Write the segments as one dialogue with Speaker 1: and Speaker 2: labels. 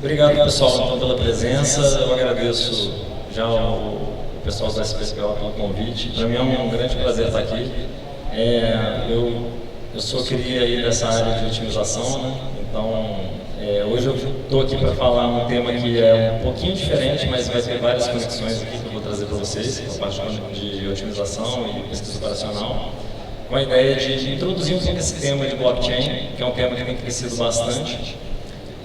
Speaker 1: Obrigado, pessoal, então, pela presença. Eu agradeço já o pessoal da SPSPO pelo convite. Para mim é um grande prazer estar aqui. Eu sou cria aí dessa área de otimização, né? Então, hoje eu estou aqui para falar um tema que é um pouquinho diferente, mas vai ter várias conexões aqui que eu vou trazer para vocês, a parte de otimização e pesquisa operacional, com a ideia de introduzir um pouco esse tema de blockchain, que é um tema que tem crescido bastante,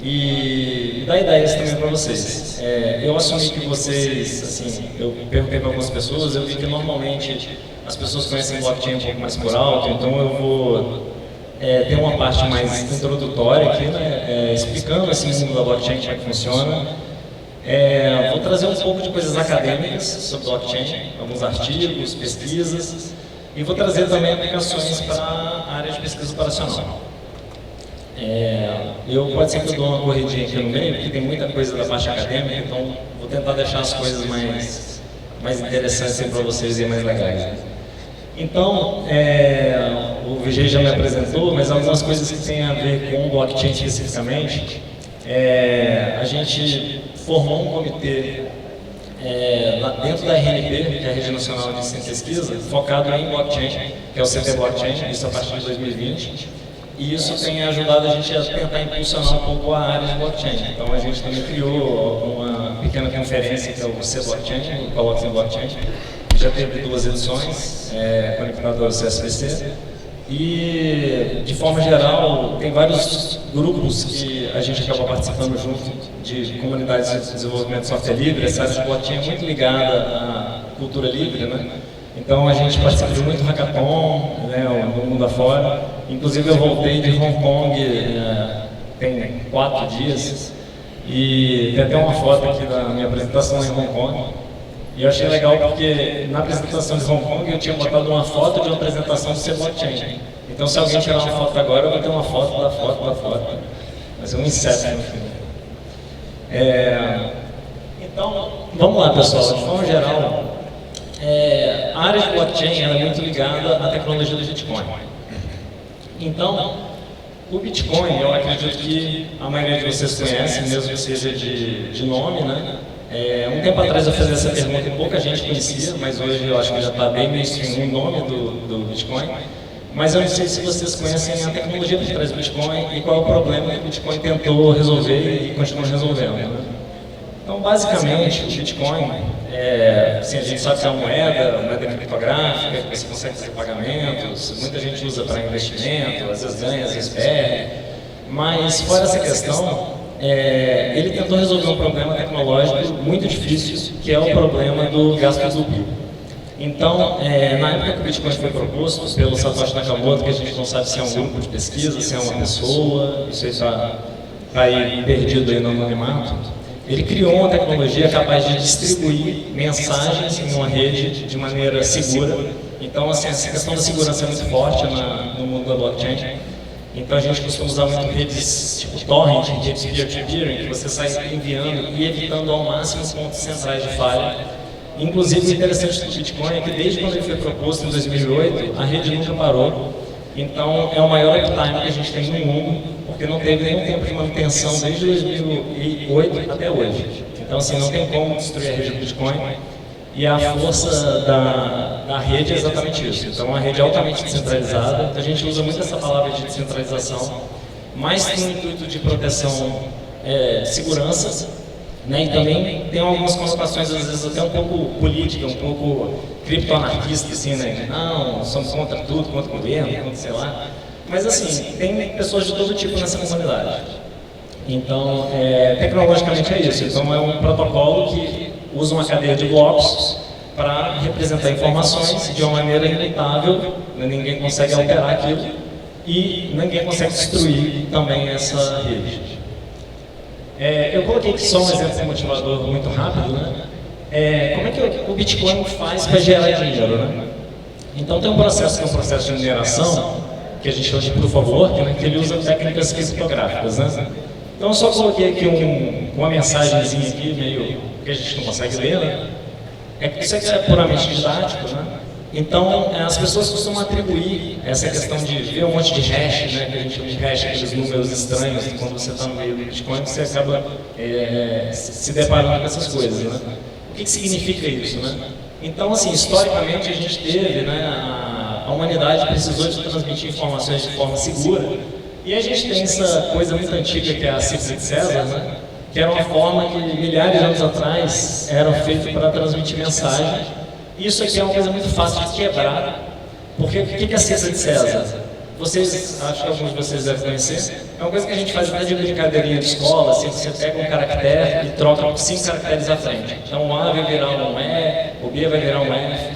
Speaker 1: e dar ideias também para vocês. Eu assumi que vocês, assim, eu perguntei para algumas pessoas, eu vi que normalmente as pessoas conhecem blockchain um pouco mais por alto, então eu vou ter uma parte mais introdutória aqui, né, explicando assim, o mundo da blockchain, como é que funciona. Vou trazer um pouco de coisas acadêmicas sobre blockchain, alguns artigos, pesquisas, e vou trazer também aplicações para a área de pesquisa operacional. Pode ser que eu dou uma corridinha aqui no meio, porque tem muita coisa da parte acadêmica, então vou tentar deixar as coisas mais interessantes para vocês e mais legais. Né? Então, o VG já me apresentou, mas algumas coisas que têm a ver com o blockchain especificamente, a gente formou um comitê dentro da RNP, que é a Rede Nacional de Ciência e Pesquisa, focado em blockchain, que é o CT Blockchain, isso a partir de 2020. E isso tem ajudado a gente a tentar impulsionar um pouco a área de blockchain. Então a gente também criou uma pequena conferência que é o C-Blockchain, o Colloquium Blockchain, que já teve 2 edições, conectado ao CSPC. E, de forma geral, tem vários grupos que a gente acaba participando junto de comunidades de desenvolvimento de software livre. Essa área de blockchain é muito ligada à cultura livre, né? Então a gente participa de muito hackathon, né, no mundo afora. Inclusive eu voltei de Hong Kong tem 4 dias e tem até uma foto aqui da minha apresentação em Hong Kong. E eu achei legal porque na apresentação de Hong Kong eu tinha botado uma foto de uma apresentação do C-Blockchain. Então se alguém tirar uma foto agora, eu vou ter uma foto da foto. Mas é um inseto no fim. Então, vamos lá pessoal, de forma geral, a área de blockchain é muito ligada à tecnologia do Bitcoin. Então, o Bitcoin, eu acredito que a maioria de vocês conhece, mesmo que seja de nome, né? Um tempo atrás eu fiz essa pergunta e pouca gente conhecia, mas hoje eu acho que já está bem mainstream o nome do Bitcoin. Mas eu não sei se vocês conhecem a tecnologia por trás do Bitcoin e qual é o problema que o Bitcoin tentou resolver e continua resolvendo. Né? Então, basicamente, o Bitcoin, assim, a gente sabe que é uma moeda criptográfica, que você consegue fazer pagamentos, muita gente usa para investimento, às vezes ganha, às vezes perde. Mas, fora essa questão, ele tentou resolver um problema tecnológico muito difícil, que é o problema do gasto duplo. Então, na época que o Bitcoin foi proposto pelo Satoshi Nakamoto, que a gente não sabe se é um grupo de pesquisa, se é uma pessoa, isso aí está aí perdido aí no anonimato, ele criou uma tecnologia capaz de distribuir mensagens em uma rede de maneira segura. Então, assim, essa questão da segurança é muito forte no mundo da blockchain. Então, a gente costuma usar muito redes tipo torrent, redes peer-to-peer, em que você sai enviando e evitando ao máximo os pontos centrais de falha. Inclusive, o interessante do Bitcoin é que desde quando ele foi proposto em 2008, a rede nunca parou. Então, é o maior uptime que a gente tem no mundo, porque não teve nenhum tempo de manutenção desde 2008 até hoje. Então, assim, não tem como destruir a rede do Bitcoin. E a força da rede é exatamente isso. Então, a rede é altamente descentralizada. A gente usa muito essa palavra de descentralização, mais com o intuito de proteção, segurança, né? E também tem algumas conotações, às vezes, até um pouco política, um pouco criptoanarquista, assim, né? Não, somos contra tudo, contra o governo, contra sei lá. Mas, assim, tem pessoas de todo tipo nessa comunidade. Então, tecnologicamente é isso. Então, é um protocolo que usa uma cadeia de blocos para representar informações de uma maneira imutável, ninguém consegue alterar aquilo e ninguém consegue destruir também essa rede. Eu coloquei aqui só um exemplo motivador muito rápido, né? Como é que o Bitcoin faz para gerar dinheiro, né? Então tem um processo que é um processo de mineração, que a gente chama de Proof of Work, né? Que ele usa técnicas criptográficas, né? Então eu só coloquei aqui uma mensagenzinha aqui, meio que a gente não consegue ler, né? Isso aqui é puramente didático, né? Então, as pessoas costumam atribuir essa questão de ver um monte de hash, né, que a gente chama de hash, aqueles números estranhos, quando você está no meio do Bitcoin, você acaba se deparando com essas coisas, né? O que significa isso, né? Então, assim, historicamente a gente teve, né, a humanidade precisou de transmitir informações de forma segura, e a gente tem essa coisa muito antiga que é a cifra de César, né? Que era uma forma que milhares de anos atrás era feita para transmitir mensagem. Isso aqui é uma coisa muito fácil de quebrar, porque o que é a cifra de César? Vocês, acho que alguns de vocês devem conhecer, é uma coisa que a gente faz até de brincadeirinha de escola, assim, você pega um caractere e troca por 5 caracteres à frente. Então o A vai virar um E, o B vai virar um F.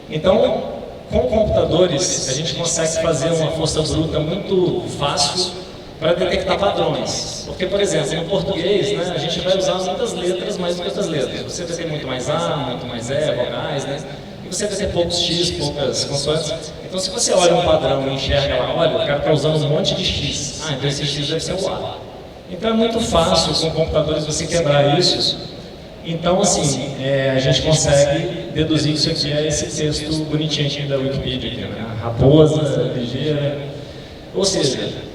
Speaker 1: Então, com computadores, a gente consegue fazer uma força bruta muito fácil para detectar padrões. Porque, por exemplo, no português, né, a gente vai usar muitas letras mais do que outras letras. Você vai ter muito mais A, muito mais E, vogais, né? E você vai ter poucos X, poucas consoantes. Então, se você olha um padrão e enxerga lá, olha, o cara está usando um monte de X. Ah, então esse X deve ser o A. Então, é muito fácil com computadores você quebrar isso. Então, assim, a gente consegue deduzir que isso aqui é esse texto bonitinho aqui da Wikipedia, aqui, né? Raposa, ligeira. Ou seja,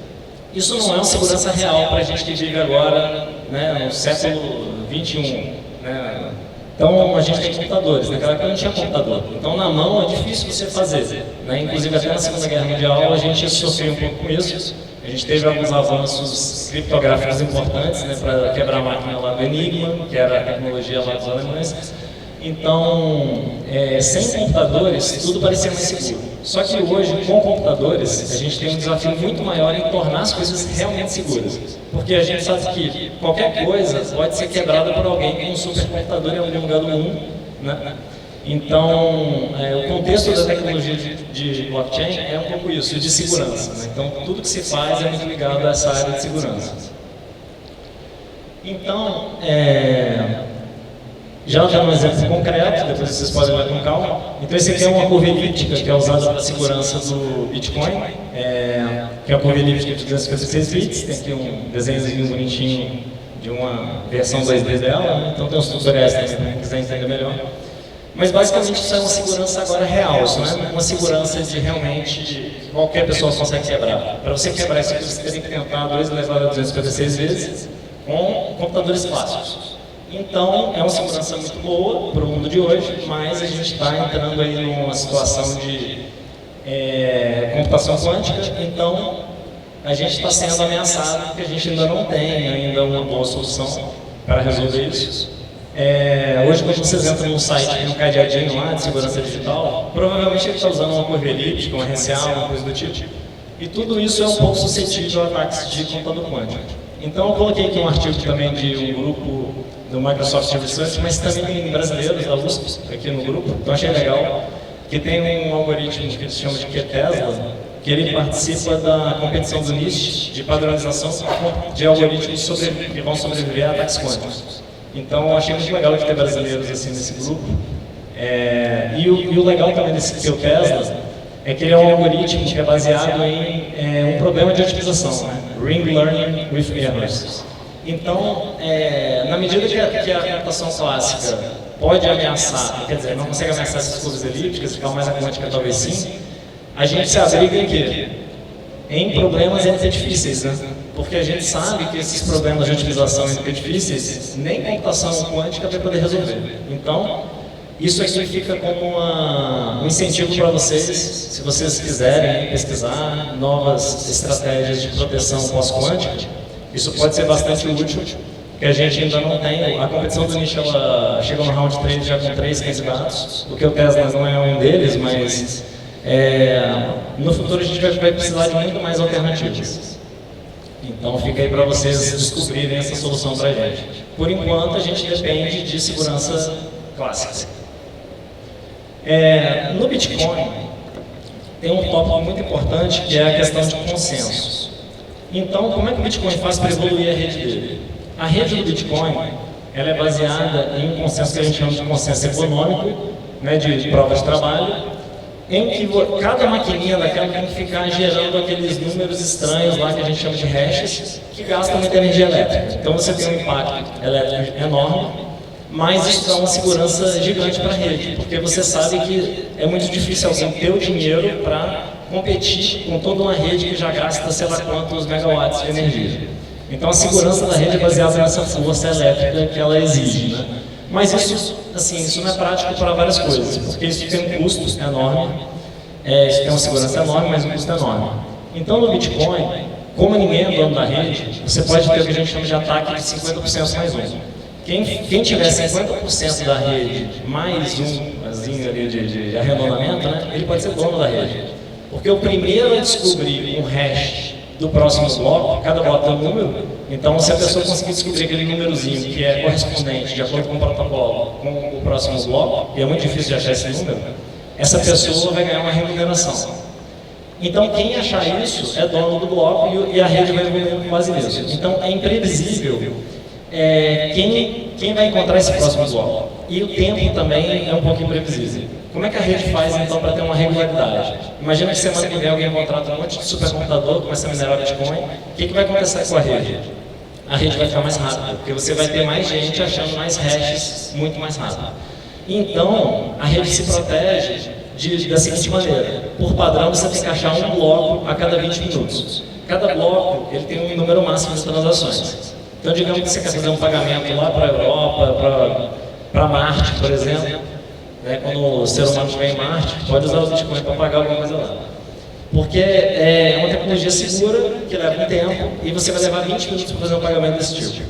Speaker 1: isso não é uma segurança real para a gente que vive agora, né, no século XXI. Né? Então, a gente tem computadores. Naquela época não tinha computador. Então, na mão é difícil você fazer. Né? Inclusive, até na Segunda Guerra Mundial, a gente sofreu um pouco com isso. A gente teve alguns avanços criptográficos importantes, né, para quebrar a máquina lá do Enigma, que era a tecnologia lá dos alemães. Então, sem computadores, tudo parecia mais seguro. Só que hoje, com computadores, a gente tem um desafio muito maior em tornar as coisas realmente seguras. Porque a gente sabe que qualquer coisa pode ser quebrada por alguém com um supercomputador em algum lugar do mundo, né? Então, o contexto da tecnologia de blockchain é um pouco isso, de segurança. Né? Então, tudo que se faz é muito ligado a essa área de segurança. Então, já dando um exemplo concreto, depois vocês podem ler com calma. Então esse aqui é uma curva elíptica que é usada para a segurança do Bitcoin, que é a curva elíptica de 256 bits, tem aqui um desenhozinho bonitinho de uma versão 2D dela, né? Então tem uns tutoriais também para quem quiser entender melhor. Mas basicamente isso é uma segurança agora real, isso não é uma segurança de realmente qualquer pessoa consegue quebrar. Para você quebrar isso aqui você teria que tentar 2 elevado a 256 vezes com computadores clássicos. Então, é uma segurança muito boa para o mundo de hoje, mas a gente está entrando aí numa situação de computação quântica, então a gente está sendo ameaçado porque a gente ainda não tem ainda uma boa solução para resolver isso. Hoje, quando vocês entram num site que tem um cadeadinho lá de segurança digital, provavelmente ele está usando uma curva elíptica, uma RSA, uma coisa do tipo. E tudo isso é um pouco suscetível a ataques de computador quântico. Então, eu coloquei aqui um artigo também de um grupo do Microsoft Research, mas também tem brasileiros da USP aqui no grupo, então achei legal, que tem um algoritmo que eles chamam de QTesla, que ele participa da competição do NIST de padronização de algoritmos que vão sobreviver a ataques quânticos. Então, eu achei muito legal de ter brasileiros assim nesse grupo. E o legal também desse QTesla é que ele é um algoritmo que é baseado em um problema de otimização, né? Ring Learning with Errors. Então, na medida que a computação clássica pode ameaçar, quer dizer, não consegue ameaçar essas curvas elípticas, ficar mais a quântica talvez sim, a gente se abriga em quê? Em problemas NP difíceis, né? Porque a gente sabe que esses problemas de otimização NP difíceis, nem computação quântica vai poder resolver. Então, isso aqui fica como um incentivo para vocês, se vocês quiserem pesquisar novas estratégias de proteção pós-quântica. Isso pode ser bastante útil que a gente ainda não tem. A competição do nicho ela chegou no round 3 já com 3 candidatos, porque o Tesla não é um deles, mas no futuro a gente vai precisar de muito mais alternativas. Então fica aí para vocês descobrirem essa solução para a gente. Por enquanto a gente depende de segurança clássica. No Bitcoin tem um tópico muito importante que é a questão de consenso. Então, como é que o Bitcoin faz para evoluir a rede dele? A rede do Bitcoin ela é baseada em um consenso que a gente chama de consenso econômico, né, de prova de trabalho, em que cada maquininha daquela tem que ficar gerando aqueles números estranhos lá que a gente chama de hashes, que gastam muita energia elétrica. Então você tem um impacto elétrico enorme, mas isso dá uma segurança gigante para a rede, porque você sabe que é muito difícil alguém ter o dinheiro para competir com toda uma rede que já gasta sei lá quantos megawatts de energia. Então a segurança da rede é baseada nessa força elétrica que ela exige, né? Mas isso, assim, isso não é prático para várias coisas, porque isso tem um custo enorme, isso tem uma segurança enorme, mas um custo enorme. Então no Bitcoin, como ninguém é dono da rede, você pode ter o que a gente chama de ataque de 50% mais um. Quem tiver 50% da rede mais um ali de arredondamento, né, ele pode ser dono da rede. Porque o primeiro a descobrir um hash do próximo bloco, cada bloco tem um número, então se a pessoa conseguir descobrir aquele númerozinho que é correspondente de acordo com o protocolo com o próximo bloco, e é muito difícil de achar esse número, essa pessoa vai ganhar uma remuneração. Então quem achar isso é dono do bloco e a rede vai evoluir com base nisso. Então é imprevisível quem vai encontrar esse próximo bloco. E o tempo também é um pouco imprevisível. Como é que a rede faz então para ter uma regularidade? Imagina que semana que vem alguém contrata um monte de supercomputador, começa a minerar Bitcoin, o que vai acontecer com a rede? A rede vai ficar mais rápida, porque você vai ter mais gente achando mais hashes muito mais rápido. Então, a rede se protege da seguinte maneira: por padrão você tem que achar um bloco a cada 20 minutos. Cada bloco ele tem um número máximo de transações. Então, digamos que você quer fazer um pagamento lá para a Europa, para Marte, por exemplo. Quando o ser humano estiver em Marte, pode usar o Bitcoin para pagar alguma coisa lá. Porque é uma tecnologia segura, que leva um tempo, e você vai levar 20 minutos para fazer um pagamento desse tipo.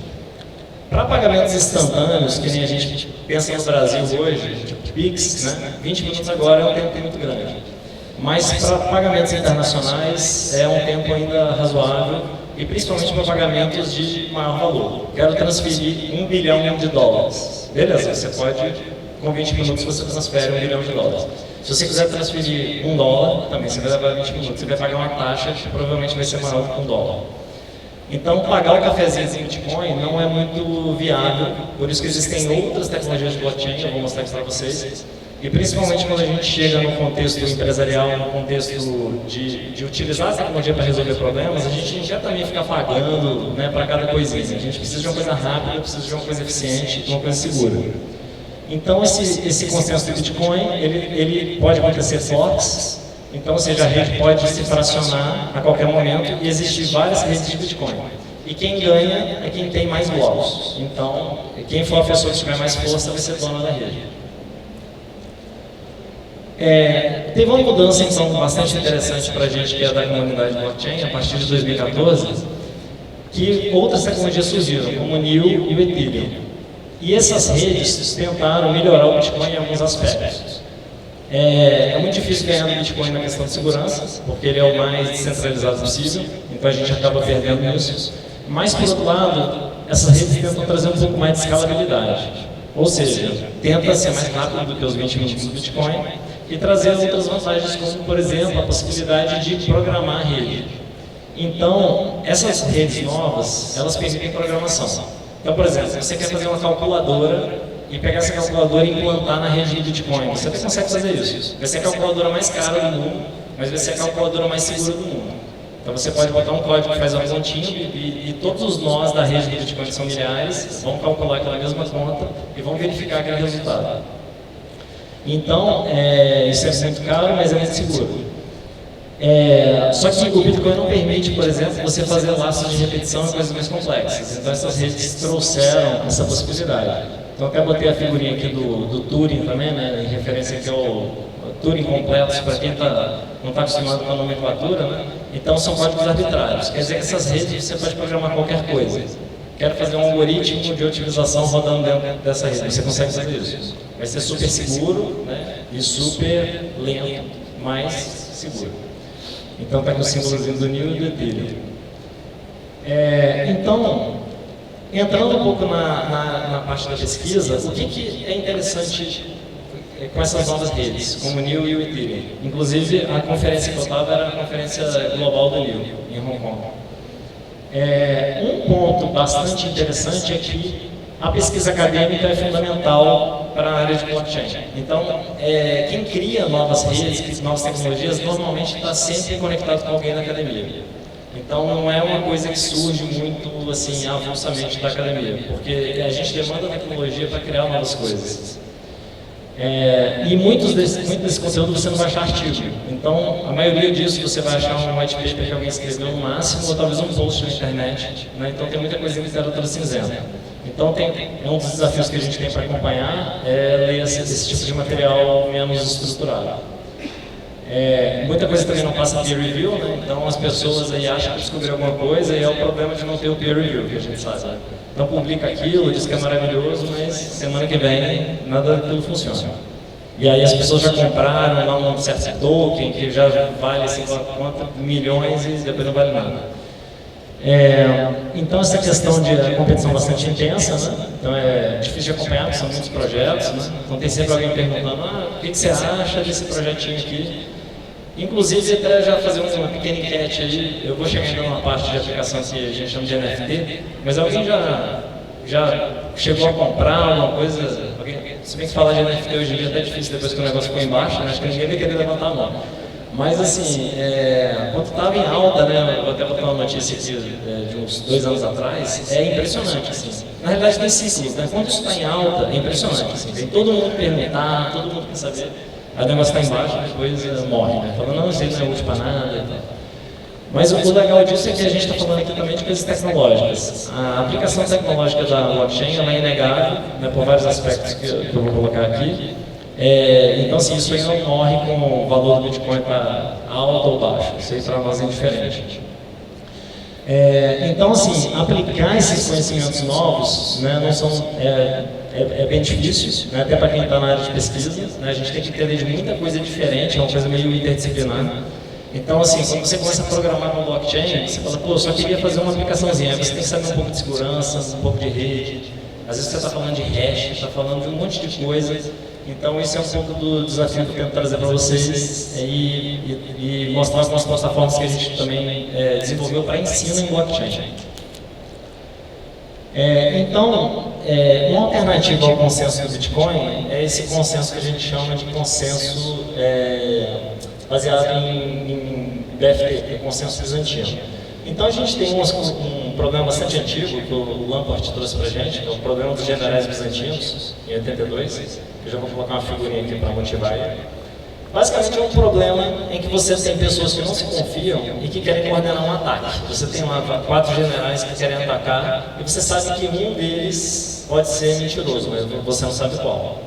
Speaker 1: Para pagamentos instantâneos, que nem a gente pensa no Brasil hoje, tipo Pix, né? 20 minutos agora é um tempo muito grande. Mas para pagamentos internacionais é um tempo ainda razoável, e principalmente para pagamentos de maior valor. Quero transferir $1 bilhão. Beleza, você pode... Com 20 minutos você transfere $1 bilhão. Se você quiser transferir $1, também você vai levar 20 minutos. Você vai pagar uma taxa que provavelmente vai ser maior do que $1. Então, pagar o cafezinho em Bitcoin não é muito viável. Por isso que existem outras tecnologias de blockchain, eu vou mostrar aqui para vocês. E principalmente quando a gente chega no contexto empresarial, no contexto de utilizar a tecnologia para resolver problemas, a gente não quer também ficar pagando, né, para cada coisinha. A gente precisa de uma coisa rápida, precisa de uma coisa eficiente, de uma coisa segura. Então, esse consenso do Bitcoin, ele pode acontecer forks, então, ou seja, a rede pode se fracionar a qualquer momento e existir várias redes de Bitcoin. E quem ganha é quem tem mais blocos. Então, quem for a pessoa que tiver mais força vai ser dona da rede. Teve uma mudança, então, bastante interessante para a gente que é da comunidade blockchain, a partir de 2014, que outras tecnologias surgiram, como o NEO e o Ethereum. E essas redes tentaram melhorar o Bitcoin em alguns aspectos. É muito difícil ganhar no Bitcoin na questão de segurança, porque ele é o mais descentralizado possível, então a gente acaba perdendo nisso. Mas, por outro lado, essas redes tentam trazer um pouco mais de escalabilidade. Ou seja, tenta ser mais rápido do que os 20 minutos do Bitcoin e trazer outras vantagens, como, por exemplo, a possibilidade de programar a rede. Então, essas redes novas, elas permitem programação. Então, por exemplo, você quer fazer uma calculadora e pegar essa calculadora e implantar na rede do Bitcoin. Você até consegue fazer isso. Vai ser a calculadora mais cara do mundo, mas vai ser a calculadora mais segura do mundo. Então você pode botar um código que faz uma continha e todos os nós da rede do Bitcoin, que são milhares, vão calcular aquela mesma conta e vão verificar aquele resultado. Então, isso é muito caro, mas é muito seguro. Só que o Bitcoin não permite, por exemplo, você fazer laços de repetição e coisas mais complexas. Então essas redes trouxeram essa possibilidade. Então até botei a figurinha aqui do Turing também, né, em referência aqui ao Turing completo, para quem não está acostumado com a nomenclatura, né? Então são códigos arbitrários. Quer dizer que essas redes você pode programar qualquer coisa. quero fazer um algoritmo de otimização rodando dentro dessa rede. Você consegue fazer isso. Vai ser super seguro, né, e super lento, mas seguro. Então está com o símbolozinho do NIL e do Ethereum. Então, entrando um pouco na parte da pesquisa, o que é interessante com essas novas redes, como o NIL e o Ethereum? Inclusive, a conferência que eu estava era a conferência global do NIL, em Hong Kong. Um ponto bastante interessante é que a pesquisa acadêmica é fundamental para a área de blockchain. Então, quem cria novas redes, novas tecnologias, normalmente está sempre conectado com alguém da academia. Então, não é uma coisa que surge muito assim, avulsamente da academia, porque a gente demanda tecnologia para criar novas coisas. E muito desse conteúdo você não vai achar artigo. Então, a maioria disso você vai achar um white paper que alguém escreveu no máximo, ou talvez um post na internet. Né? Então, tem muita coisa em literatura cinzenta. Então, um dos desafios que a gente tem para acompanhar é ler esse tipo de material menos estruturado. Muita coisa também não passa peer review, né? Então as pessoas aí acham que descobriram alguma coisa e é o problema de não ter o peer review, que a gente sabe. Então publica aquilo, diz que é maravilhoso, mas semana que vem nada daquilo funciona. E aí as pessoas já compraram lá um certo token que já vale assim, quanto milhões e depois não vale nada. Então essa questão de competição bastante intensa, né? Então é difícil de acompanhar, porque são muitos projetos, né? Então tem sempre alguém perguntando, o que você acha desse projetinho aqui? Inclusive, até já fazer uma pequena enquete aí, eu vou chegar ainda numa parte de aplicação que a gente chama de NFT, mas alguém já chegou a comprar alguma coisa? Se bem que falar de NFT hoje em dia é até difícil depois que o negócio ficou embaixo, né? Acho que ninguém vai querer levantar a mão. Mas assim, quando estava em alta, né, eu vou até botar uma notícia aqui de uns 2 anos atrás, é impressionante, assim. Na realidade tem ciclos, né? Quando isso está em alta, é impressionante, assim. Tem todo mundo perguntar, todo mundo quer saber. Aí o negócio está embaixo, depois morre, né? Falando, não, isso aí não é útil para nada e tal. Mas o legal disso é que a gente está falando aqui também de coisas tecnológicas. A aplicação tecnológica da blockchain ela é inegável, né, por vários aspectos que eu vou colocar aqui. Então, assim, isso aí não morre com o valor do Bitcoin para alto ou baixo. Isso aí para nós é indiferente. Então, assim, aplicar esses conhecimentos novos, né, não são... É bem difícil, né? Até para quem está na área de pesquisa, né? A gente tem que entender de muita coisa diferente, é uma coisa meio interdisciplinar. Então, assim, quando você começa a programar no blockchain, você fala, pô, eu só queria fazer uma aplicação,zinha. Aí você tem que saber um pouco de segurança, um pouco de rede. Às vezes você está falando de hash, está falando de um monte de coisa. Então, esse é um pouco do desafio que eu tento trazer para vocês e mostrar algumas plataformas que a gente também desenvolveu para ensino em blockchain. Então, uma alternativa ao consenso do Bitcoin é esse consenso que a gente chama de consenso baseado em BFT, que é consenso bizantino. Então a gente tem um problema bastante antigo que o Lamport trouxe para a gente, que é o problema dos generais bizantinos, em 82. Eu já vou colocar uma figurinha aqui para motivar ele. Basicamente é um problema em que você tem pessoas que não se confiam e que querem coordenar um ataque. Você tem lá 4 generais que querem atacar e você sabe que um deles pode ser mentiroso, mas você não sabe qual.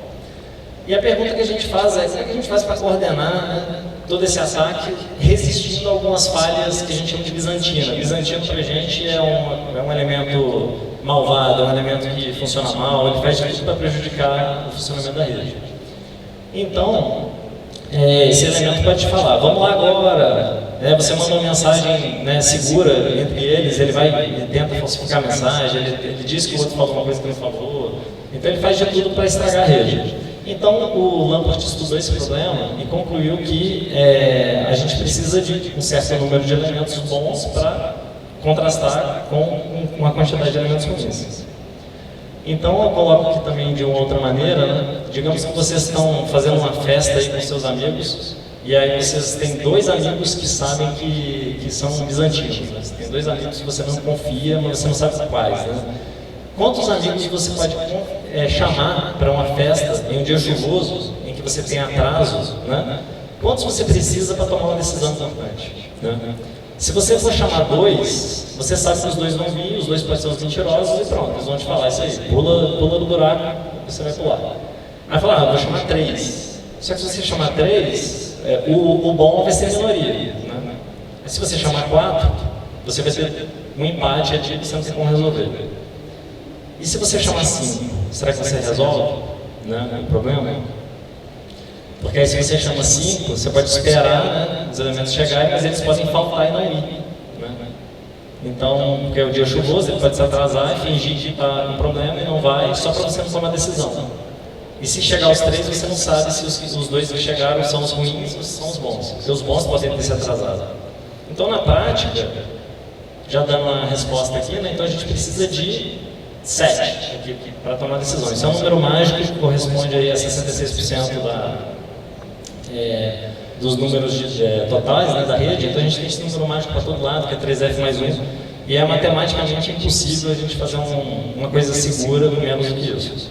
Speaker 1: E a pergunta que a gente faz é, como é que a gente faz para coordenar, né, todo esse ataque, resistindo a algumas falhas que a gente chama de bizantina. Bizantino para a gente é um elemento malvado, é um elemento que funciona mal, ele faz tudo para prejudicar o funcionamento da rede. Então, esse elemento pode te falar, vamos lá agora, você manda uma mensagem, né, segura entre eles, ele tenta falsificar a mensagem, ele diz que o outro falou uma coisa que não falou, então ele faz de tudo para estragar a rede. Então o Lamport estudou esse problema e concluiu que a gente precisa de um certo número de elementos bons para contrastar com uma quantidade de elementos ruins. Então eu coloco aqui também de uma outra maneira, né? Digamos que vocês estão fazendo uma festa aí com seus amigos e aí vocês têm 2 amigos que sabem que são bizantinos, né? Você tem 2 amigos que você não confia, mas você não sabe quais, né? Quantos amigos você pode chamar para uma festa em um dia chuvoso, em que você tem atraso, né? Quantos você precisa para tomar uma decisão importante, né? Se você for chamar 2, você sabe que os 2 vão vir, os 2 podem ser os mentirosos e pronto, eles vão te falar isso aí, pula do buraco, você vai pular. Aí falar, vou chamar 3. Só que se você chamar 3, o bom vai ser a minoria, né? Mas se você chamar 4, você vai ter um empate e você não tem como resolver. E se você chamar 5, será que você resolve, né, o problema? Porque aí se você chama 5, você pode esperar, né, os elementos chegarem, mas eles podem faltar e não ir. Né? Então, porque é o dia chuvoso, ele pode se atrasar e fingir que está com problema e não vai, só para você não tomar decisão. E se chegar aos 3, você não sabe se os 2 que chegaram são os ruins ou são os bons. Porque os bons podem ter se atrasado. Então, na prática, já dando uma resposta aqui, né, então a gente precisa de 7 para tomar decisão. Isso é um número mágico que corresponde aí a 66% dos números totais, né, da rede. Então a gente tem esse número mágico para todo lado, que é 3F mais 1. E é matematicamente impossível a gente fazer uma coisa segura com menos do que isso.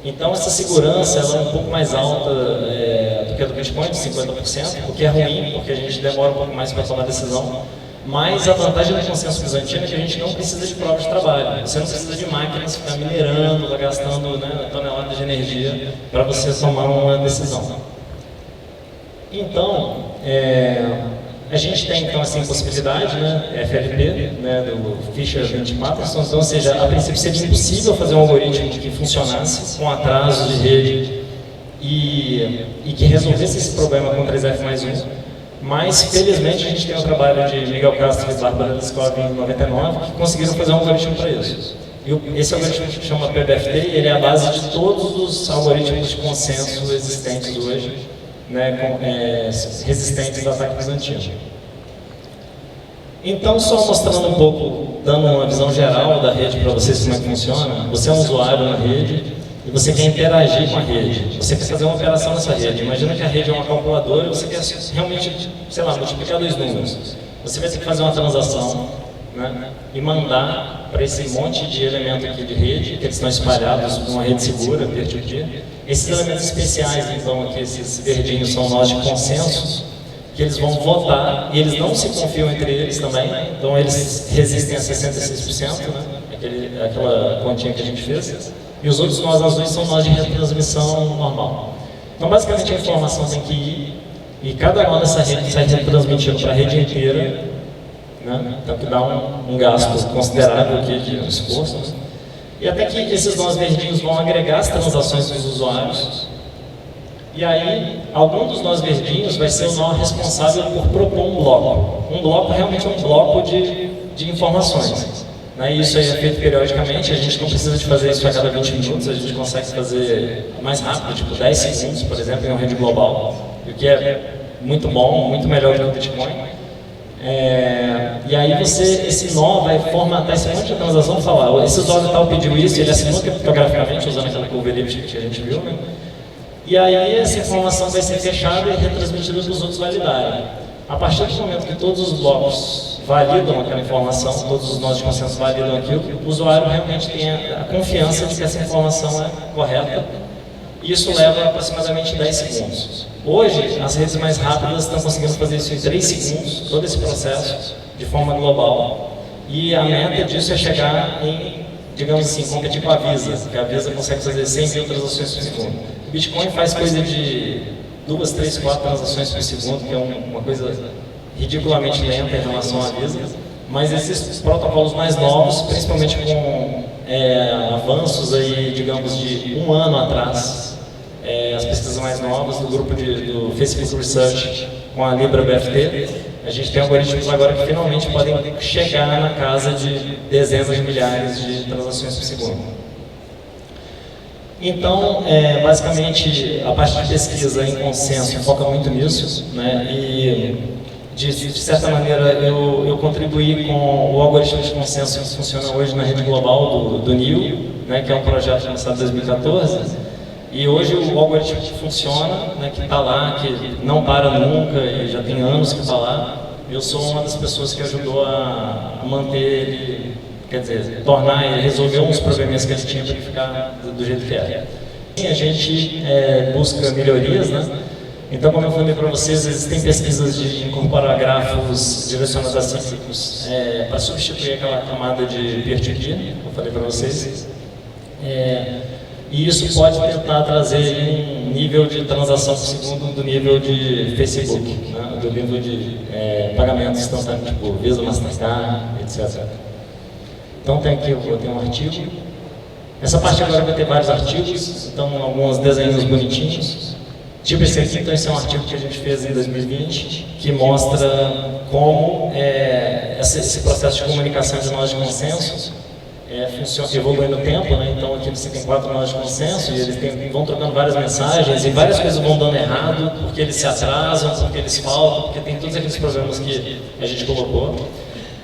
Speaker 1: Então essa segurança ela é um pouco mais alta do que a do Bitcoin, de 50%, o que é ruim, porque a gente demora um pouco mais para tomar decisão. Mas a vantagem do consenso bizantino é que a gente não precisa de prova de trabalho. Você não precisa de máquinas ficar minerando, gastando, né, toneladas de energia para você tomar uma decisão. Então, a gente tem então assim possibilidade, né, FLP, né, do Fisher-Patterson, então, ou seja, a princípio seria impossível fazer um algoritmo que funcionasse com atraso de rede e que resolvesse esse problema com 3F mais 1, mas felizmente a gente tem o trabalho de Miguel Castro e Bárbara Liskov em 99 que conseguiram fazer um algoritmo para isso. E esse algoritmo que chama PBFT, ele é a base de todos os algoritmos de consenso existentes hoje, né, resistentes ao ataque bizantino. Então, só mostrando um pouco, dando uma visão geral da rede para vocês como é que funciona. Você é um usuário na rede e você quer interagir com a rede. Você quer fazer uma operação nessa rede. Imagina que a rede é uma calculadora e você quer realmente, sei lá, multiplicar 2 números. Você vai ter que fazer uma transação, né, e mandar para esse monte de elemento aqui de rede, que eles estão espalhados numa rede segura, peer-to-peer. Esses elementos especiais, então, aqui, esses verdinhos, são nós de consenso, que eles vão votar, e eles não se confiam entre eles também, então eles resistem a 66%, né, aquela continha que a gente fez, e os outros nós azuis são nós de retransmissão normal. Então, basicamente, a informação tem que ir, e cada nó dessa rede sai retransmitindo para a rede inteira, né, então que dá um gasto considerável aqui de esforço, né? E até que esses nós verdinhos vão agregar as transações dos usuários. E aí, algum dos nós verdinhos vai ser o nó responsável por propor um bloco. Um bloco realmente é um bloco de informações. Né? E isso aí é feito periodicamente, a gente não precisa de fazer isso a cada 20 minutos, a gente consegue fazer mais rápido, tipo 10 segundos, por exemplo, em uma rede global, o que é muito bom, muito melhor do que o Bitcoin. E aí esse nó vai formatar esse monte de transação e falar, esse usuário tal pediu isso, ele assinou criptograficamente usando aquela curva elíptica que a gente viu, né? E aí essa informação vai ser fechada e retransmitida para os outros validarem. A partir do momento que todos os blocos validam aquela informação, todos os nós de consenso validam aquilo, o usuário realmente tem a confiança de que essa informação é correta. E isso leva aproximadamente 10 segundos. Hoje, as redes mais rápidas estão conseguindo fazer isso em 3 segundos, todo esse processo, de forma global. E a meta disso é chegar em, digamos assim, competir com a Visa, porque a Visa consegue fazer 100 mil transações por segundo. O Bitcoin faz coisa de 2, 3, 4 transações por segundo, que é uma coisa ridiculamente lenta em relação à Visa. Mas esses protocolos mais novos, principalmente com avanços aí, digamos, de 1 ano atrás, as pesquisas mais novas do grupo do Facebook Research com a Libra BFT, a gente tem algoritmos agora que finalmente podem chegar na casa de dezenas de milhares de transações por segundo. Então, basicamente, a parte de pesquisa em consenso foca muito nisso, né? E de certa maneira eu contribuí com o algoritmo de consenso que funciona hoje na rede global do NIL, né, que é um projeto lançado em 2014. E hoje o algoritmo que funciona, né, que está lá, que não para nunca e já tem anos que está lá, eu sou uma das pessoas que ajudou a manter ele, quer dizer, tornar ele, resolver uns probleminhas que ele tinha para ele ficar do jeito que é. E a gente busca melhorias, né? Então, como eu falei para vocês, existem pesquisas de incorporar grafos direcionados a cíclicos para substituir aquela camada de peer-to-peer, que eu falei para vocês. E isso pode tentar trazer um nível de transação por segundo do nível de Facebook, né? Do nível de pagamento instantâneo, tipo Visa, Mastercard, etc. Então tem aqui, eu tenho um artigo Essa parte agora vai ter vários artigos, então alguns desenhos bonitinhos. Tipo esse aqui, então esse é um artigo que a gente fez em 2020, que mostra como esse processo de comunicação de nós de consenso evolui no tempo, né? Então aqui você tem 4 nós de consenso e eles vão trocando várias mensagens e várias coisas vão dando errado, porque eles se atrasam, porque eles faltam, porque tem todos aqueles problemas que a gente colocou.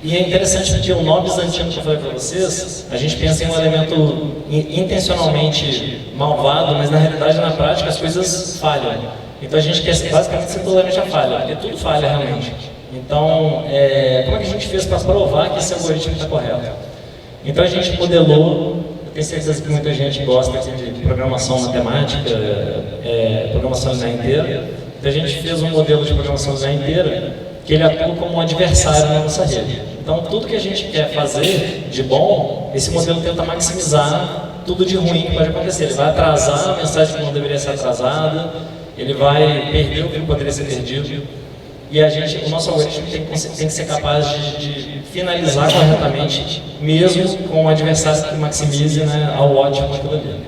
Speaker 1: E é interessante porque o nó bizantino que eu falei para vocês, a gente pensa em um elemento intencionalmente malvado, mas na realidade, na prática, as coisas falham. Então a gente quer basicamente ser tolerante à falha, porque tudo falha realmente. Então, como é que a gente fez para provar que esse algoritmo está correto? Então a gente modelou, eu tenho certeza que muita gente gosta de programação matemática, programação linear inteira. Então a gente fez um modelo de programação linear inteira que ele atua como um adversário na nossa rede. Então tudo que a gente quer fazer de bom, esse modelo tenta maximizar tudo de ruim que pode acontecer. Ele vai atrasar a mensagem que não deveria ser atrasada, ele vai perder o que poderia ser perdido. E o nosso algoritmo tem que ser capaz de finalizar corretamente, mesmo com um adversário que maximize, né, ao ótimo aquilo ali.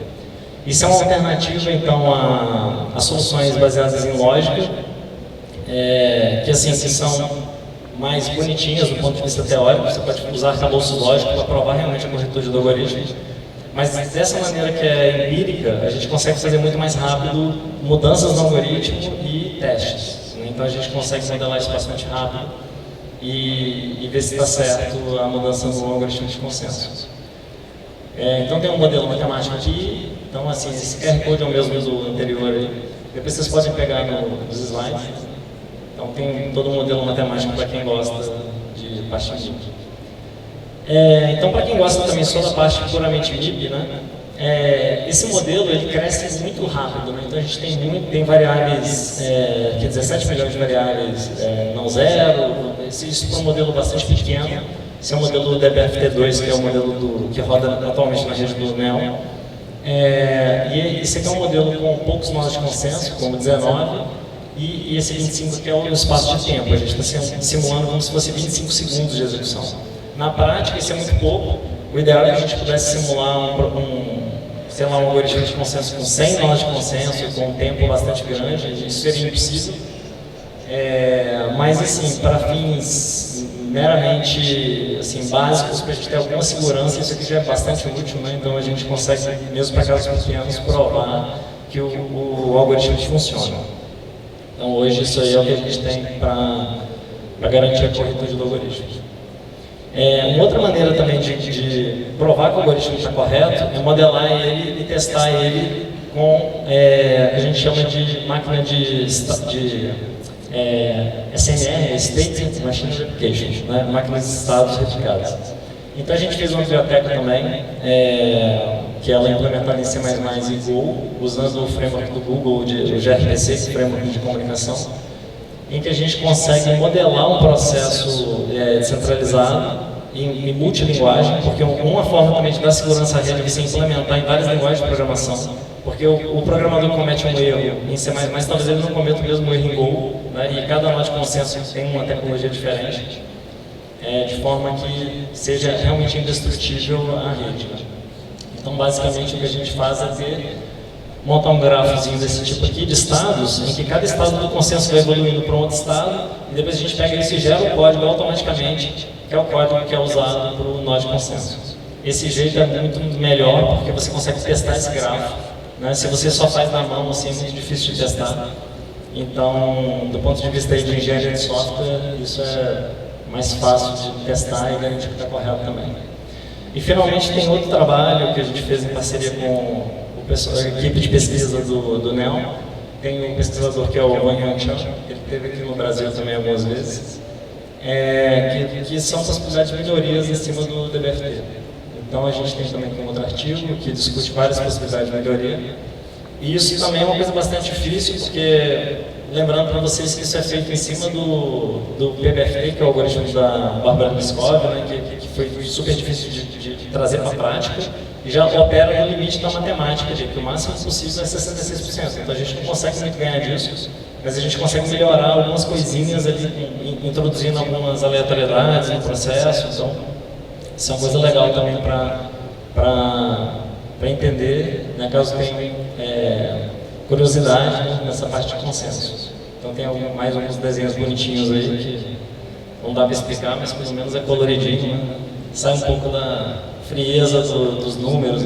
Speaker 1: Isso é uma alternativa, então, a soluções baseadas em lógica, que são mais bonitinhas do ponto de vista teórico. Você pode usar arcabouço lógico para provar realmente a corretude do algoritmo. Mas dessa maneira que é empírica, a gente consegue fazer muito mais rápido mudanças no algoritmo e testes. Então a gente consegue modelar isso bastante rápido e ver se está certo a mudança no algoritmo de consenso. Então tem um modelo matemático aqui, então assim, esse QR Code é o mesmo do anterior aí. Depois vocês podem pegar nos slides. Então tem todo um modelo matemático para quem gosta de parte MIP. Então para quem gosta também só da parte puramente MIP, né? Esse modelo ele cresce muito rápido, né? Então a gente tem variáveis, 17 milhões de variáveis não zero, isso para um modelo bastante pequeno. Esse é o modelo do DBFT2, que é o modelo que roda atualmente na rede do Neon. E esse aqui é um modelo com poucos nós de consenso, como 19, e esse 25 que é o espaço de tempo. A gente está simulando como se fosse 25 segundos de execução. Na prática, isso é muito pouco. O ideal é que a gente pudesse simular um algoritmo de consenso com 100 nós de consenso e com um tempo bastante grande. Isso seria impossível. Mas, assim, para fins meramente básicos, para a gente ter alguma segurança, isso aqui já é bastante útil, né? Então a gente consegue, mesmo para casos pequenos, provar que o algoritmo funciona. Então hoje isso aí é o que a gente tem para garantir a corretude do algoritmo. Uma outra maneira também de provar que o algoritmo está correto é modelar ele e testar ele com a gente chama de máquina de SMR, State Machine Replication, né? Máquinas de estados replicados. Então a gente fez uma biblioteca também, que ela é implementada em C++ e Go, usando o framework do Google, o gRPC, esse framework de comunicação, em que a gente consegue modelar um processo descentralizado em multilinguagem, porque uma forma também de dar segurança à rede é você implementar em várias linguagens de programação, porque o programador comete um erro em C++, talvez ele não cometa o mesmo erro em Go, né, e cada nó de consenso tem uma tecnologia diferente, de forma que seja realmente indestrutível a rede. Né? Então, basicamente, o que a gente faz é montar um gráficozinho desse tipo aqui de estados, em que cada estado do consenso vai evoluindo para um outro estado, e depois a gente pega isso e gera o código automaticamente, que é o código que é usado para o nó de consenso. Esse jeito é muito melhor, porque você consegue testar esse gráfico. Né? Se você só faz na mão, assim, é muito difícil de testar. Então, do ponto de vista de engenharia de software, isso é mais fácil de testar e garantir que está correto também. E, finalmente, tem outro trabalho que a gente fez em parceria com a equipe de pesquisa do Neon. Tem um pesquisador que é o Wang Yangshan, ele esteve aqui no Brasil também algumas vezes, que são possibilidades de melhorias em cima do DBFT. Então a gente tem também um outro artigo que discute várias possibilidades de melhoria. E isso também é uma coisa bastante difícil, porque, lembrando para vocês que isso é feito em cima do PBFT, que é o algoritmo da Barbara Liskov, né, que foi super difícil de trazer para a prática, e já opera no limite da matemática, de que o máximo possível é 66%. Então a gente não consegue muito ganhar disso, mas a gente consegue melhorar algumas coisinhas ali, introduzindo algumas aleatoriedades no processo. Então, isso é uma coisa legal também para para entender, né, caso tenham curiosidade, né, nessa parte de consenso. Então tem mais alguns desenhos bonitinhos aí que não dá para explicar, mas pelo menos é coloridinho, né? Sai um pouco da frieza dos números.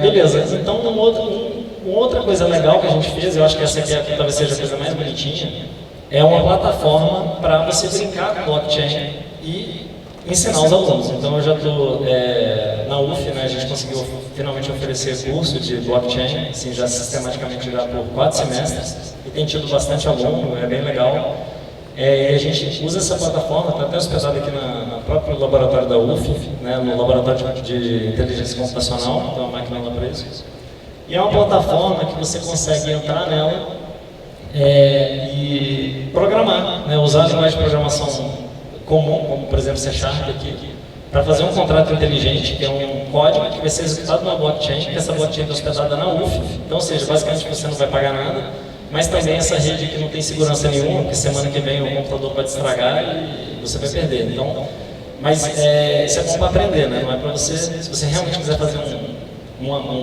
Speaker 1: Beleza, então uma outra coisa legal que a gente fez, eu acho que essa aqui talvez seja a coisa mais bonitinha, é uma plataforma para você brincar com blockchain e ensinar os alunos. Então eu já estou na UF, né, a gente conseguiu finalmente oferecer curso de blockchain, assim, já sistematicamente já por 4 semestres, e tem tido bastante aluno, é bem legal. E a gente usa essa plataforma, está até hospedado aqui no próprio laboratório da UF, né, no laboratório de inteligência computacional, então a máquina lá para isso. E é uma plataforma que você consegue entrar nela e programar, né, usar a linguagem de programação comum, como por exemplo C# aqui, para fazer um contrato inteligente, que é um código que vai ser executado na blockchain, que essa blockchain é hospedada na UF, então, ou seja, basicamente você não vai pagar nada. Mas também essa rede que não tem segurança nenhuma, porque semana que vem o computador pode estragar e você vai perder. Então, mas isso é bom para aprender, né? Não é para você, se você realmente quiser fazer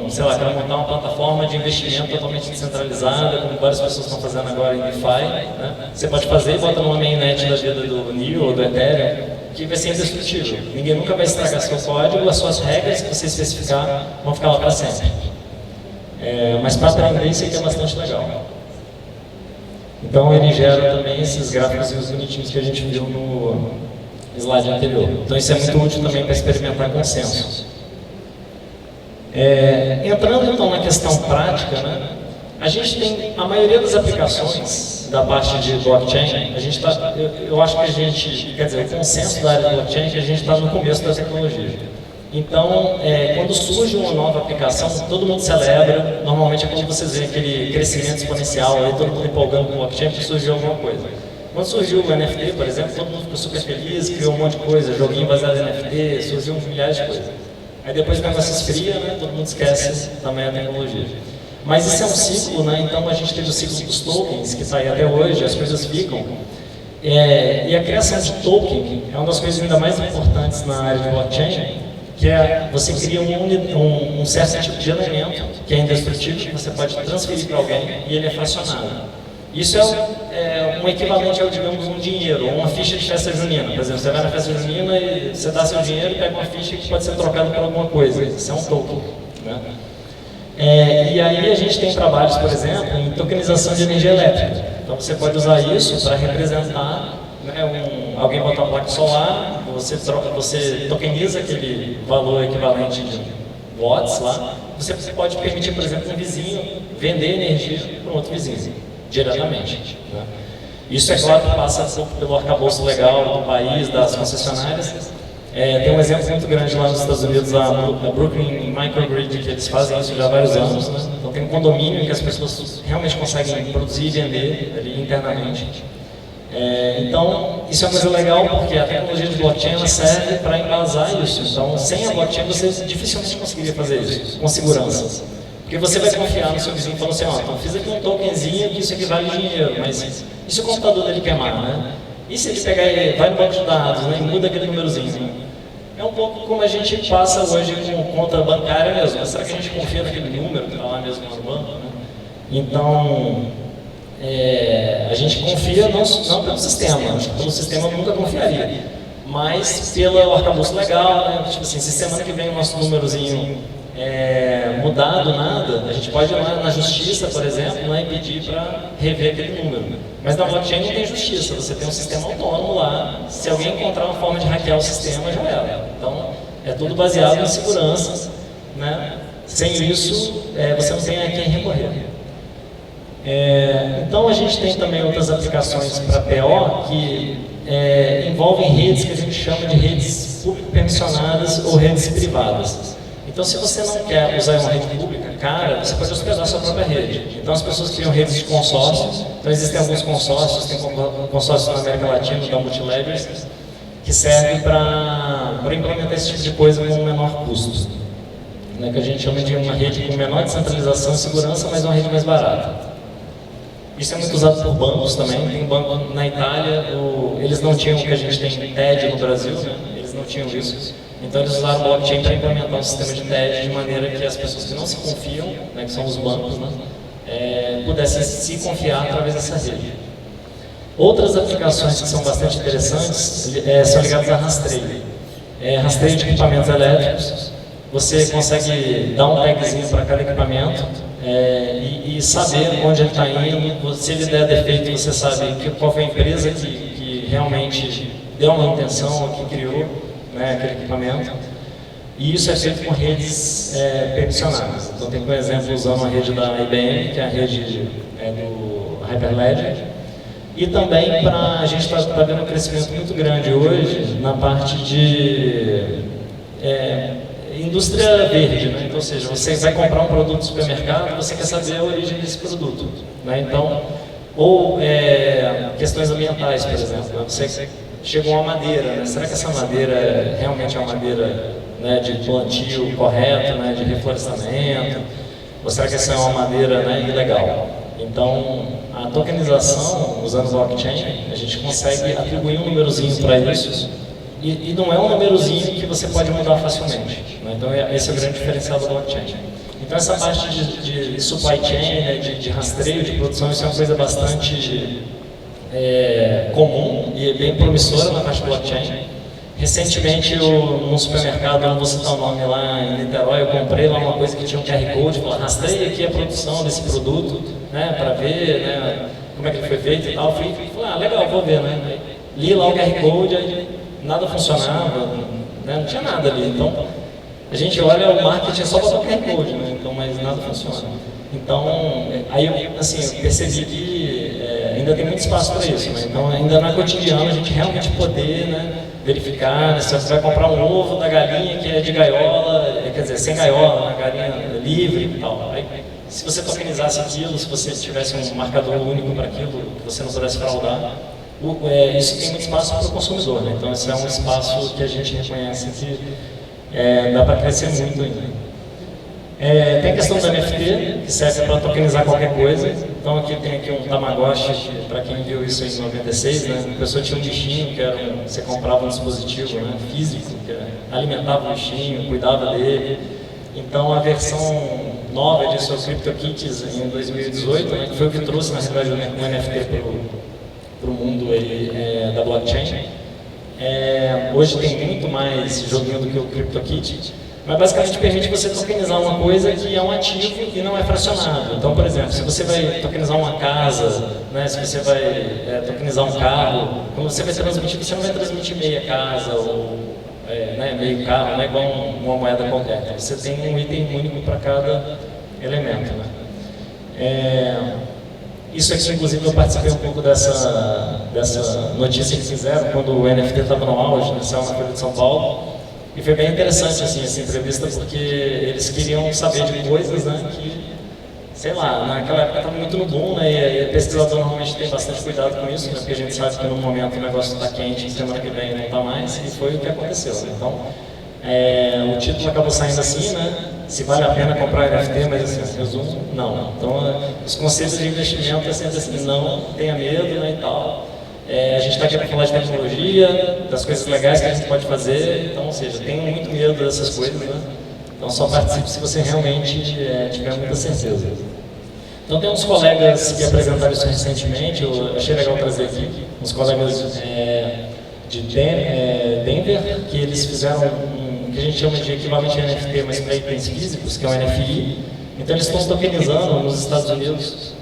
Speaker 1: sei lá, quer montar uma plataforma de investimento totalmente descentralizada, como várias pessoas estão fazendo agora em DeFi, né? Você pode fazer e bota numa mainnet da vida do NIO ou do Ethereum, que vai ser indestrutível. Ninguém nunca vai estragar seu código, as suas regras que você especificar vão ficar lá para sempre. Mas para aprender isso aqui é bastante legal. Então ele gera também esses gráficos bonitinhos que a gente viu no slide anterior. Então isso é muito útil também para experimentar consenso. Entrando então na questão prática, né, a gente tem a maioria das aplicações da parte de blockchain, eu acho que a gente, quer dizer, o consenso da área de blockchain é que a gente está no começo da tecnologia. Então, quando surge uma nova aplicação, todo mundo celebra. Normalmente é quando vocês veem aquele crescimento exponencial, aí todo mundo empolgando com o blockchain porque surgiu alguma coisa. Quando surgiu o NFT, por exemplo, todo mundo ficou super feliz, criou um monte de coisa, joguinho baseado em NFT, surgiu milhares de coisas. Aí depois o negócio esfria, né, todo mundo esquece também a tecnologia. Mas isso é um ciclo, né? Então a gente teve o ciclo dos tokens, que está aí até hoje, as coisas ficam. E a criação de token é uma das coisas ainda mais importantes na área de blockchain, que você cria um certo tipo de elemento que é indestrutível, que você pode transferir para alguém e ele é fracionado. Isso é um equivalente ao, digamos, um dinheiro, ou uma ficha de festa junina. Por exemplo, você vai na festa junina e você dá seu dinheiro e pega uma ficha que pode ser trocada por alguma coisa. Isso é um token, né? E aí a gente tem trabalhos, por exemplo, em tokenização de energia elétrica. Então você pode usar isso para representar, né, alguém botar uma placa solar, você tokeniza aquele valor equivalente de watts lá, você pode permitir, por exemplo, um vizinho vender energia para um outro vizinho, diretamente. Né? Isso é claro que passa um pouco pelo arcabouço legal do país, das concessionárias. Tem um exemplo muito grande lá nos Estados Unidos, a Brooklyn Microgrid, que eles fazem isso já há vários anos. Né? Então tem um condomínio em que as pessoas realmente conseguem produzir e vender ali internamente. Então, isso é uma coisa legal porque a tecnologia de blockchain ela serve para embasar isso. Então, sem a blockchain você dificilmente conseguiria fazer isso, com segurança. Porque você vai confiar no seu vizinho e falar assim, então fiz aqui um tokenzinho que isso aqui vale dinheiro, mas e se o computador dele queimar, né? E se ele pegar e vai no banco de dados, né, e muda aquele númerozinho? Né? É um pouco como a gente passa hoje com conta bancária mesmo. Mas será que a gente confia naquele número que está lá mesmo no banco? Né? Então, a gente confia não pelo sistema, acho que pelo sistema eu nunca confiaria, mas pelo arcabouço legal, né? Tipo assim, se semana que vem o nosso númerozinho mudar do nada, a gente pode ir lá na justiça, por exemplo, né, e pedir para rever aquele número. Mas na blockchain não tem justiça, você tem um sistema autônomo lá, se alguém encontrar uma forma de hackear o sistema, já era. Então, é tudo baseado em segurança, né? Sem isso, você não tem a quem recorrer. Então a gente tem também outras aplicações para PO que envolvem redes que a gente chama de redes público-permissionadas ou redes privadas. Então se você não quer usar uma rede pública cara, você pode hospedar a sua própria rede. Então as pessoas criam redes de consórcios, então existem alguns consórcios, tem consórcio na América Latina, da Multiledgers, que serve para implementar esse tipo de coisa com um menor custo. Né, que a gente chama de uma rede com menor descentralização e segurança, mas uma rede mais barata. Isso é muito usado por bancos também. Tem um banco na Itália, eles não tinham o que a gente tem em TED no Brasil, né? Eles não tinham isso. Então eles usaram o blockchain para implementar um sistema de teste de maneira que as pessoas que não se confiam, né, que são os bancos, né, pudessem se confiar através dessa rede. Outras aplicações que são bastante interessantes são ligadas a rastreio. Rastreio de equipamentos elétricos. Você consegue dar um tagzinho para cada equipamento e saber onde ele está indo. Se ele der defeito, você sabe qual foi a empresa que realmente deu a manutenção, que criou, né, aquele equipamento. E isso é feito com redes permissionadas. Então, tem, por exemplo, usando a rede da IBM, que é a rede do Hyperledger. E também a gente está vendo um crescimento muito grande hoje na parte de indústria verde, né? Então, ou seja, você vai comprar um produto no supermercado, você quer saber a origem desse produto, né? Então, ou questões ambientais, por exemplo, né? Você chegou uma madeira, né? Será que essa madeira realmente é uma madeira, né, de plantio correto, né, de reflorestamento? Ou será que essa é uma madeira, né, ilegal? Então, a tokenização, usando blockchain, a gente consegue atribuir um númerozinho para isso, e não é um númerozinho que você pode mudar facilmente, né? Então, esse é o grande diferencial do blockchain. Então, essa parte de supply chain, né, de rastreio de produção, isso é uma coisa bastante comum e bem promissora na parte do blockchain. Recentemente, num supermercado, não vou citar o nome, lá em Niterói, eu comprei lá uma coisa que tinha um QR Code, falou, rastreia aqui a produção desse produto, né, para ver, né, como é que ele foi feito e tal. Eu falei, legal, vou ver, né. Li lá o QR Code, aí nada funcionava, né, não tinha nada ali. Então, a gente olha o marketing só para o QR Code, né, então, mas nada funciona. Então, aí eu percebi que ainda tem muito espaço para isso, né. Então, ainda no cotidiano, a gente realmente poder, né, verificar, né, se você vai comprar um ovo da galinha que é de gaiola, quer dizer, sem gaiola, uma galinha livre e tal. Aí, se você tokenizasse aquilo, se você tivesse um marcador único para aquilo, que você não pudesse fraudar, isso tem muito espaço para o consumidor, né? Então esse é um espaço que a gente reconhece que dá para crescer muito ainda. Tem a questão do NFT, que serve para tokenizar qualquer coisa. Então aqui tem um Tamagotchi, para quem viu isso em 96, né? A pessoa tinha um bichinho, você comprava um dispositivo, né, físico, que alimentava o bichinho, cuidava dele. Então a versão nova disso é o CryptoKitties em 2018, né, que foi o que trouxe, na realidade, o NFT para o mundo aí, da blockchain. Hoje tem muito mais joguinho do que o CryptoKitties. Mas basicamente permite você tokenizar uma coisa que é um ativo e não é fracionado. Então, por exemplo, se você vai tokenizar uma casa, né, se você vai tokenizar um carro, quando você vai transmitir, você não vai transmitir meia casa ou né, meio carro, não é igual uma moeda qualquer. Então, você tem um item único para cada elemento, né? Isso aqui, inclusive, eu participei um pouco dessa notícia que fizeram quando o NFT estava no auge, né, saiu na Folha de São Paulo. E foi bem interessante assim, essa entrevista, porque eles queriam saber de coisas, né, que, sei lá, naquela época estava muito no boom, né, e o pesquisador normalmente tem bastante cuidado com isso, né, porque a gente sabe que no momento o negócio está quente, semana que vem não está mais, e foi o que aconteceu. Né? Então, o título acabou saindo assim, né, se vale a pena comprar NFT, mas assim, resumo, não. Então, os conceitos de investimento é sempre assim, não tenha medo, né, e tal. A gente está aqui para falar de tecnologia, das coisas legais que a gente pode fazer, então, ou seja, tenho muito medo dessas coisas, né? Então só participe se você realmente tiver muita certeza. Então tem uns colegas que apresentaram isso recentemente, eu achei legal trazer aqui, uns colegas de Denver, que eles fizeram um que a gente chama de equivalente a NFT, mas para itens físicos, que é o NFI. Então eles estão tokenizando nos Estados Unidos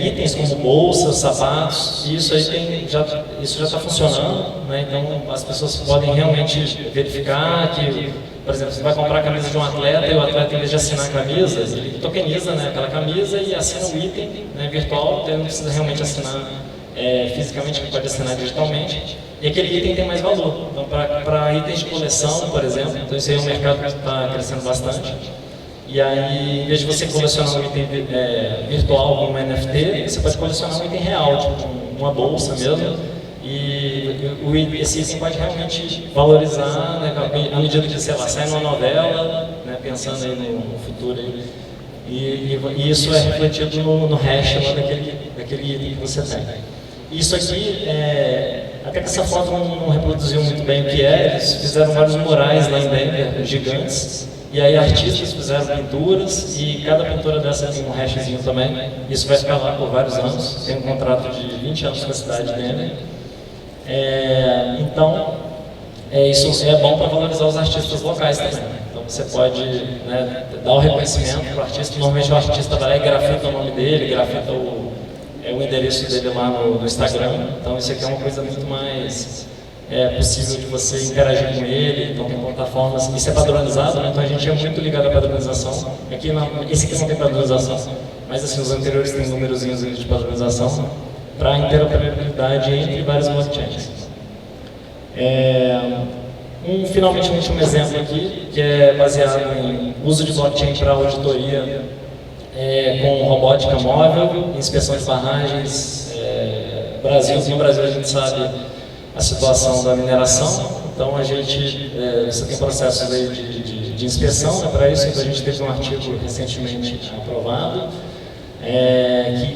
Speaker 1: itens como bolsas, sapatos, e isso aí isso já está funcionando, né? Então as pessoas podem realmente verificar que, por exemplo, você vai comprar a camisa de um atleta e o atleta, em vez de assinar a camisa, ele tokeniza, né, aquela camisa e assina um item, né, virtual, então ele não precisa realmente assinar fisicamente, ele pode assinar digitalmente, e aquele item tem mais valor. Então para itens de coleção, por exemplo, então isso aí é um mercado que está crescendo bastante. E aí, em vez de você colecionar um item virtual como um NFT, você pode colecionar um item real, tipo uma bolsa mesmo. E esse item pode realmente valorizar, né, à medida que, sei lá, sai numa novela, né, pensando aí no futuro. E isso é refletido no hash lá daquele item que você tem. Isso aqui até que essa foto não reproduziu muito bem o que é, eles fizeram vários murais lá em Denver, gigantes, e aí artistas fizeram pinturas, e cada pintura dessa tem um hashzinho também. Isso vai ficar lá por vários anos, tem um contrato de 20 anos com a cidade de Denver. Então, isso é bom para valorizar os artistas locais também. Então você pode, né, dar o reconhecimento para o artista. Normalmente o artista vai lá e grafita o nome dele, grafita o endereço dele lá no Instagram. Então isso aqui é uma coisa muito mais possível de você interagir com ele. Então tem plataformas, isso é padronizado, né? Então a gente é muito ligado à padronização. Esse aqui não tem padronização, mas assim, os anteriores têm númerozinhos de padronização para interoperabilidade entre vários blockchains. Finalmente, um último exemplo aqui, que é baseado em uso de blockchain para auditoria com robótica móvel, inspeção de barragens. No Brasil a gente sabe a situação da mineração, então você tem processos aí de inspeção, né, para isso. Então a gente teve um artigo recentemente aprovado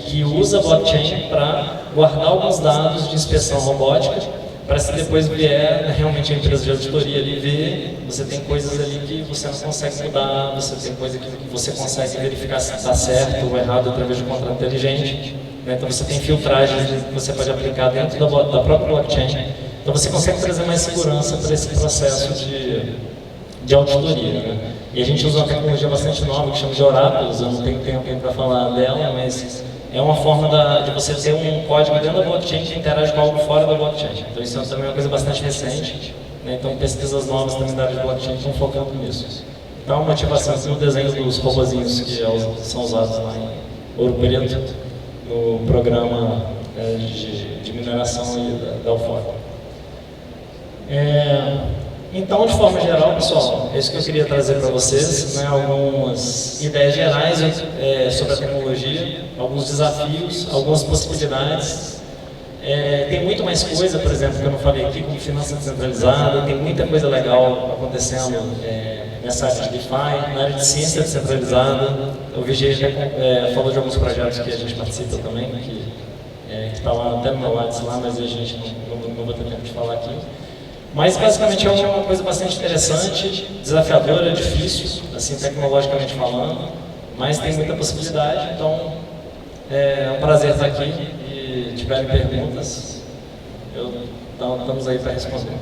Speaker 1: que usa blockchain para guardar alguns dados de inspeção robótica, para se depois vier realmente a empresa de auditoria ali ver, você tem coisas ali que você não consegue mudar, você tem coisas que você consegue verificar se está certo ou errado através de um contrato inteligente. Né? Então você tem filtragens que você pode aplicar dentro da própria blockchain. Então você consegue trazer mais segurança para esse processo de auditoria. Né? E a gente usa uma tecnologia bastante nova que chama de Oráculos. Eu não tenho tempo para falar dela, mas é uma forma de você ter um código dentro da blockchain que interage com algo fora da blockchain. Então isso também é uma coisa bastante recente. Né? Então pesquisas novas também da área de blockchain estão focando nisso. Então a motivação é o desenho dos robozinhos que são usados lá em Ouro Preto, no programa de mineração da UFOR. Então, de forma geral, pessoal, é isso que eu queria trazer para vocês, né, algumas ideias gerais sobre a tecnologia, alguns desafios, algumas possibilidades. Tem muito mais coisa, por exemplo, que eu não falei aqui, como finança descentralizada, tem muita coisa legal acontecendo nessa área de DeFi, na área de ciência descentralizada. O VG falou de alguns projetos que a gente participa também, que está lá até no meu WhatsApp lá, mas a gente não vai ter tempo de falar aqui. Mas basicamente é uma coisa bastante interessante, desafiadora, difícil, assim, tecnologicamente falando, mas tem muita possibilidade. Então é um prazer estar aqui, e se tiverem perguntas, estamos aí para responder.